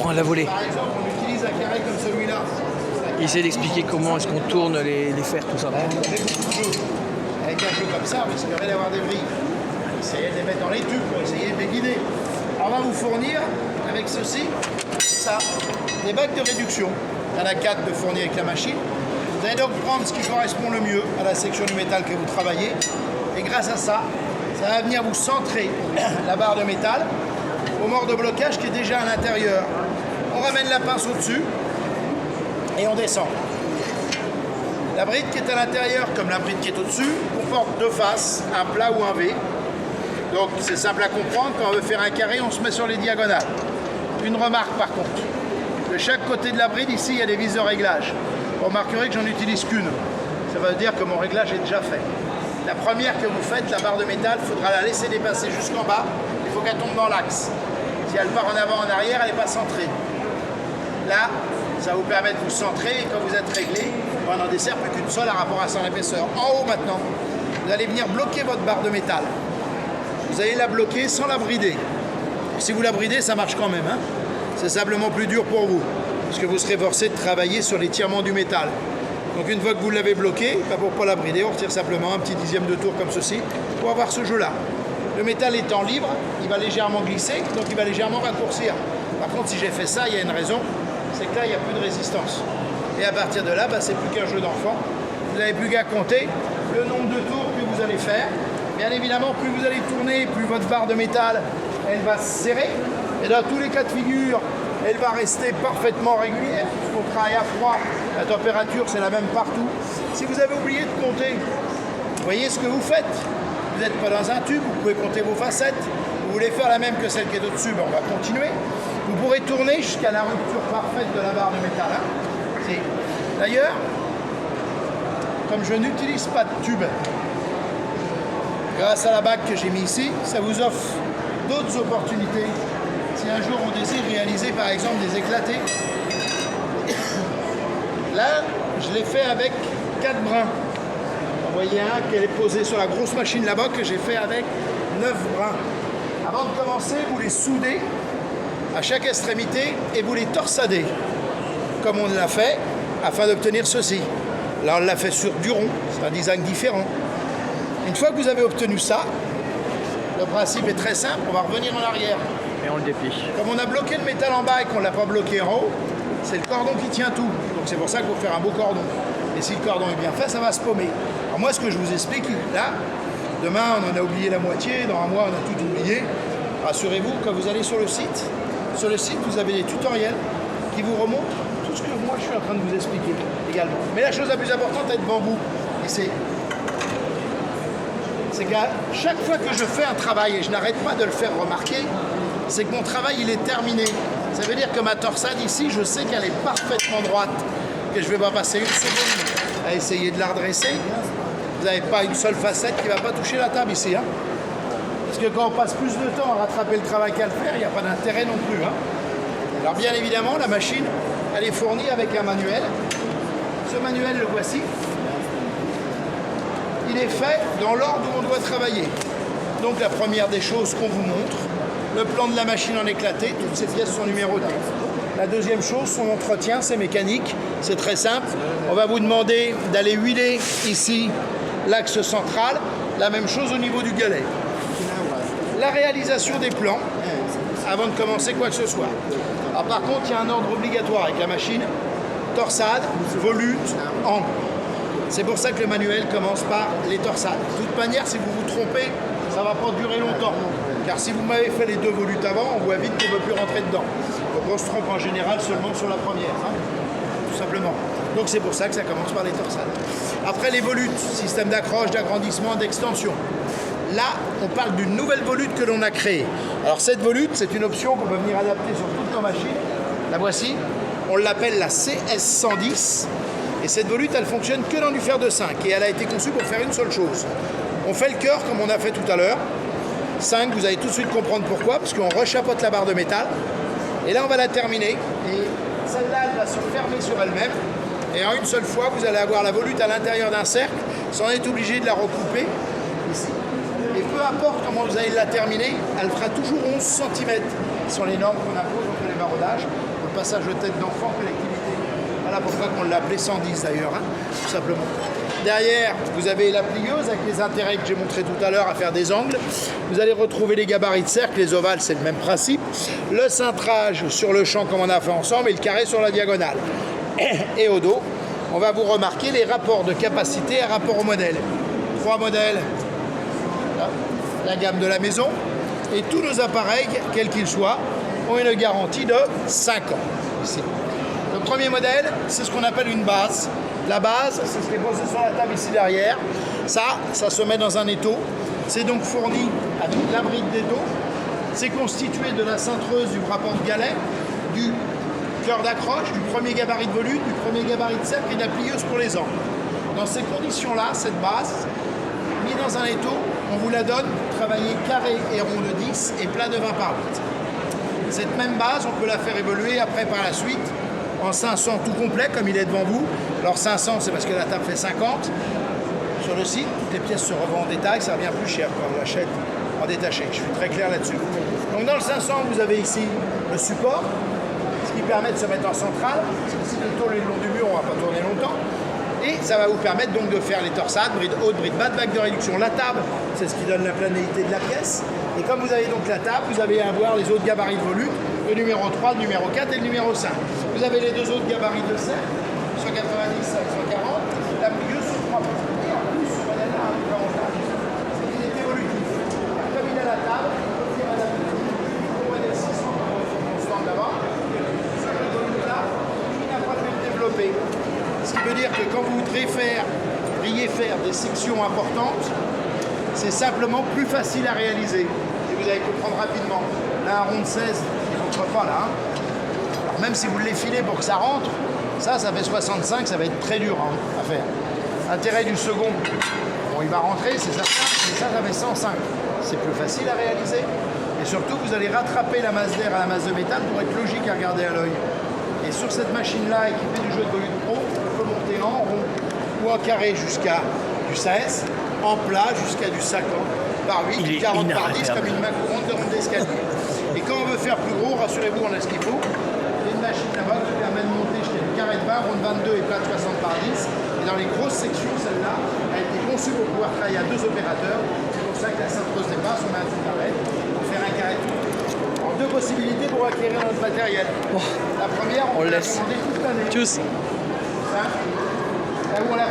prend à la volée. Par exemple, on utilise un carré comme celui-là. Essayer d'expliquer comment est-ce qu'on tourne les fers, tout ça. Avec un jeu comme ça, on risquerait d'avoir des brilles. Essayez de les mettre dans les tubes pour essayer de les guider. Alors, on va vous fournir, avec ceci, ça, des bacs de réduction. Il y en a 4 de fournis avec la machine. Vous allez donc prendre ce qui correspond le mieux à la section du métal que vous travaillez. Et grâce à ça, ça va venir vous centrer la barre de métal au mort de blocage qui est déjà à l'intérieur. On ramène la pince au-dessus et on descend. La bride qui est à l'intérieur, comme la bride qui est au-dessus, comporte deux faces, un plat ou un V. Donc c'est simple à comprendre, quand on veut faire un carré, on se met sur les diagonales. Une remarque par contre, de chaque côté de la bride, ici, il y a des vis de réglage. Vous remarquerez que j'en utilise qu'une. Ça veut dire que mon réglage est déjà fait. La première que vous faites, la barre de métal, il faudra la laisser dépasser jusqu'en bas. Il faut qu'elle tombe dans l'axe. Si elle part en avant, en arrière, elle n'est pas centrée. Là, ça vous permet de vous centrer et quand vous êtes réglé, on n'en dessert plus qu'une seule à rapport à son épaisseur. En haut maintenant, vous allez venir bloquer votre barre de métal. Vous allez la bloquer sans la brider. Si vous la bridez, ça marche quand même. Hein. C'est simplement plus dur pour vous, parce que vous serez forcé de travailler sur l'étirement du métal. Donc une fois que vous l'avez bloqué, pour ne pas la brider, on retire simplement un petit dixième de tour comme ceci pour avoir ce jeu-là. Le métal étant libre, il va légèrement glisser, donc il va légèrement raccourcir. Par contre, si j'ai fait ça, il y a une raison, c'est que là, il n'y a plus de résistance. Et à partir de là, c'est plus qu'un jeu d'enfant. Vous n'avez plus qu'à compter le nombre de tours que vous allez faire. Bien évidemment, plus vous allez tourner, plus votre barre de métal, elle va se serrer. Et dans tous les cas de figure, elle va rester parfaitement régulière. On travaille à froid, la température, c'est la même partout. Si vous avez oublié de compter, voyez ce que vous faites. Vous n'êtes pas dans un tube, vous pouvez compter vos facettes. Vous voulez faire la même que celle qui est au-dessus, on va continuer. Vous pourrez tourner jusqu'à la rupture parfaite de la barre de métal. Hein. D'ailleurs, comme je n'utilise pas de tube, grâce à la bague que j'ai mis ici, ça vous offre d'autres opportunités. Si un jour on désire réaliser par exemple des éclatés, là je l'ai fait avec 4 brins. Vous voyez un qui est posé sur la grosse machine là-bas que j'ai fait avec 9 brins. Avant de commencer, vous les soudez à chaque extrémité et vous les torsadez, comme on l'a fait, afin d'obtenir ceci. Là on l'a fait sur du rond, c'est un design différent. Une fois que vous avez obtenu ça, le principe est très simple, on va revenir en arrière. Et on le déplie. Comme on a bloqué le métal en bas et qu'on ne l'a pas bloqué en haut, c'est le cordon qui tient tout. Donc c'est pour ça qu'il faut faire un beau cordon. Et si le cordon est bien fait, ça va se paumer. Alors moi, ce que je vous explique là, demain on en a oublié la moitié, dans un mois on a tout oublié. Rassurez-vous, quand vous allez sur le site vous avez des tutoriels qui vous remontent tout ce que moi je suis en train de vous expliquer également. Mais la chose la plus importante est devant vous. Et c'est qu'à chaque fois que je fais un travail, et je n'arrête pas de le faire remarquer, c'est que mon travail il est terminé. Ça veut dire que ma torsade ici, je sais qu'elle est parfaitement droite, que je ne vais pas passer une seconde à essayer de la redresser. Vous n'avez pas une seule facette qui ne va pas toucher la table ici. Hein. Parce que quand on passe plus de temps à rattraper le travail qu'à le faire, il n'y a pas d'intérêt non plus. Hein. Alors bien évidemment, la machine, elle est fournie avec un manuel. Ce manuel, le voici. Il est fait dans l'ordre où on doit travailler. Donc la première des choses qu'on vous montre, le plan de la machine en éclaté, toutes ces pièces sont numérotées. La deuxième chose, son entretien, c'est mécanique, c'est très simple. On va vous demander d'aller huiler ici l'axe central, la même chose au niveau du galet. La réalisation des plans, avant de commencer quoi que ce soit. Alors par contre, il y a un ordre obligatoire avec la machine, torsade, volute, angle. C'est pour ça que le manuel commence par les torsades. De toute manière, si vous vous trompez, ça ne va pas durer longtemps. Car si vous m'avez fait les deux volutes avant, on voit vite qu'on ne peut plus rentrer dedans. Donc on se trompe en général seulement sur la première, hein, tout simplement. Donc c'est pour ça que ça commence par les torsades. Après les volutes, système d'accroche, d'agrandissement, d'extension. Là, on parle d'une nouvelle volute que l'on a créée. Alors cette volute, c'est une option qu'on peut venir adapter sur toutes nos machines. La voici. On l'appelle la CS110. Et cette volute, elle fonctionne que dans du fer de 5. Et elle a été conçue pour faire une seule chose. On fait le cœur comme on a fait tout à l'heure. 5, vous allez tout de suite comprendre pourquoi. Parce qu'on rechapote la barre de métal. Et là, on va la terminer. Et celle-là, elle va se fermer sur elle-même. Et en une seule fois, vous allez avoir la volute à l'intérieur d'un cercle, sans être obligé de la recouper ici. Et peu importe comment vous allez la terminer, elle fera toujours 11 cm. Ce sont les normes qu'on impose entre les baraudages. passage de tête d'enfant collectivité. Voilà pourquoi on l'a appelé 110 d'ailleurs, hein, tout simplement. Derrière, vous avez la plieuse avec les intérêts que j'ai montré tout à l'heure à faire des angles. Vous allez retrouver les gabarits de cercle, les ovales, c'est le même principe. Le cintrage sur le champ comme on a fait ensemble et le carré sur la diagonale. Et au dos, on va vous remarquer les rapports de capacité à rapport au modèle. 3 modèles, la gamme de la maison. Et tous nos appareils, quels qu'ils soient, ont une garantie de 5 ans. Ici. Le premier modèle, c'est ce qu'on appelle une base. La base, c'est ce qui est posé sur la table ici derrière. Ça se met dans un étau. C'est donc fourni avec la brique d'étau. C'est constitué de la cintreuse du rapport de galet, du cœur d'accroche, du premier gabarit de volute, du premier gabarit de cercle et de la plieuse pour les angles. Dans ces conditions-là, cette base, mise dans un étau, on vous la donne pour travailler carré et rond de 10 et plat de 20 par 8. Cette même base, on peut la faire évoluer après par la suite en 500 tout complet comme il est devant vous. Alors 500 c'est parce que la table fait 50. Sur le site, toutes les pièces se revendent en détail, ça revient plus cher quand on l'achète en détaché. Je suis très clair là-dessus. Donc dans le 500, vous avez ici le support, ce qui permet de se mettre en centrale. Si le tôle est le long du mur, on ne va pas tourner longtemps. Et ça va vous permettre donc de faire les torsades, bride haute, bride basse, vague de réduction. La table, c'est ce qui donne la planéité de la pièce. Et comme vous avez donc la table, vous allez avoir les autres gabarits de volute, le numéro 3, le numéro 4 et le numéro 5. Vous avez les deux autres gabarits de cercle, 190, 140, la plieuse sur 3 points. Et en plus, ce modèle-là a un avantage, c'est qu'il est évolutif. Comme il a la table, on peut dire à la plieuse, on va dire 600 par constante là-bas. Ce volute-là, il n'a pas pu le développer. Ce qui veut dire que quand vous voudrez faire des sections importantes, c'est simplement plus facile à réaliser. Et vous allez comprendre rapidement. Là, un rond de 16, il ne rentre pas là. Hein. Alors même si vous l'effilez pour que ça rentre, ça fait 65, ça va être très dur à faire. L'intérêt du second, bon, il va rentrer, c'est certain, mais ça fait 105. C'est plus facile à réaliser. Et surtout, vous allez rattraper la masse d'air à la masse de métal pour être logique à regarder à l'œil. Et sur cette machine-là, équipée du jeu de volute pro, on peut monter en rond ou en carré jusqu'à du 16, en plat jusqu'à du 50 par 8, 40 par 10, comme une main courante de ronde d'escalier. Et quand on veut faire plus gros, rassurez-vous, on a ce qu'il faut. Il y a une machine là-bas qui permet de monter jusqu'à du carré de 20, ronde 22 et plat de 60 par 10. Et dans les grosses sections, celle-là a été conçue pour pouvoir travailler à 2 opérateurs. C'est pour ça que la cintreuse dépasse, on a un petit arrêt pour faire un carré. Deux possibilités pour acquérir notre matériel. La première, on peut la commander toute l'année. Tchuss. Là où on la